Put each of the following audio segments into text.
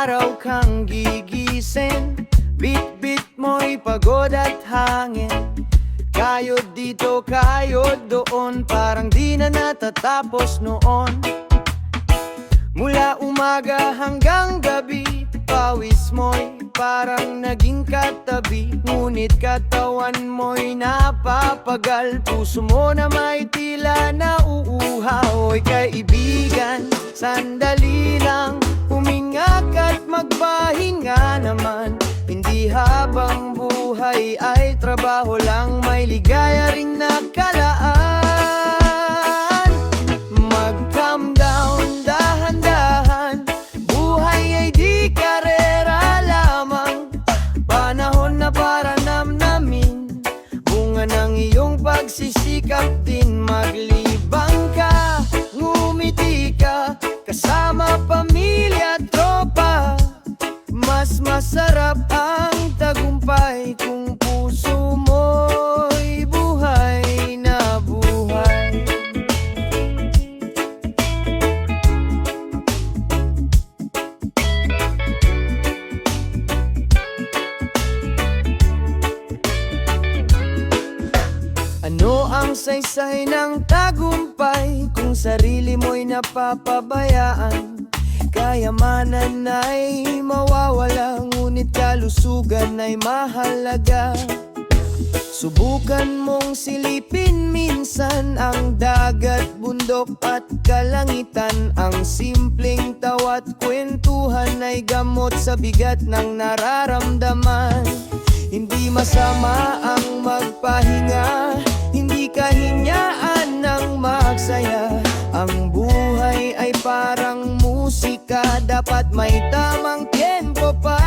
araw kang gigising, bit-bit mo'y pagod at hangin. Kayod dito, kayod doon, parang di na natatapos noon. Mula umaga hanggang gabi, pawis mo'y parang naging katabi. Ngunit katawan mo'y napapagal, puso mo na may tila nauuhaw. Oy kaibigan, sandali lang, huminga ka't magpahinga naman. Hindi habang buhay ay trabaho lang, may ligaya ring nakalaan. Mag-calm down, dahan-dahan, buhay ay di karera lamang. Panahon na para namnamin bunga ng iyong pagsisikap din. Maglibang ka, ngumiti ka, kasama pamilya at tropa. Mas masarap ang tagumpay kung puso mo'y buhay na buhay. Ano ang saysay ng tagumpay kung sarili mo'y napapabayaan? Kayamanan ay mawawala, ngunit kalusugan ay mahalaga. Subukan mong silipin minsan ang dagat, bundok at kalangitan. Ang simpleng tawa't kwentuhan ay gamot sa bigat ng nararamdaman. Hindi masama ang magpahinga, hindi kahinyaan ng magsaya. Ang buhay ay parang musika, dapat may tamang tempo pa.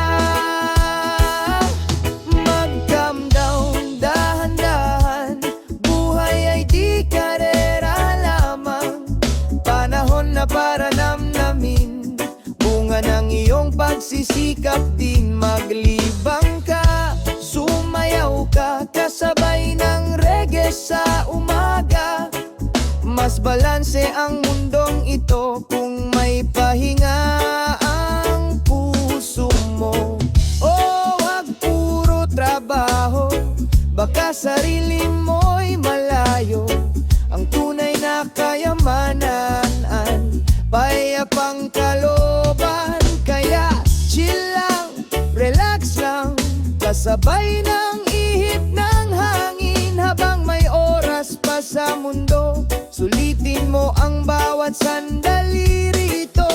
Mag-calm down, dahan-dahan, buhay ay di karera lamang. Panahon na para namnamin bunga ng iyong pagsisikap din. Maglibang ka, sumayaw ka, kasabay ng reggae sa umaga. Mas balanse ang mundong ito kung may pahinga ang puso mo. Oh, wag puro trabaho, baka sarili mo'y malayo. Ang tunay na kayamanan, payapang kalooban. Kaya chill lang, relax lang, kasabay ng ihip ng hangin. Habang may oras pa sa mundo, sulitin mo ang bawat sandali rito.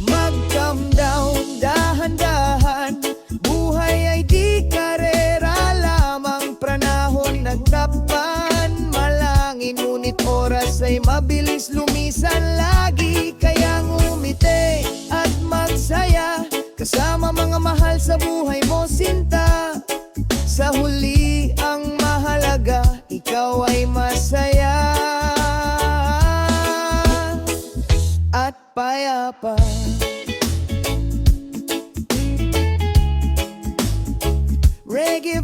Mag-calm down, dahan-dahan, buhay ay di karera lamang. Pranahon nagtapan, malangin, ngunit oras ay mabilis lumisan lagi. Kaya ngumiti at magsaya, kasama mga mahal sa buhay mo, sinta. Sa huli ang mahalaga, ikaw ay masaya at payapa. Reggae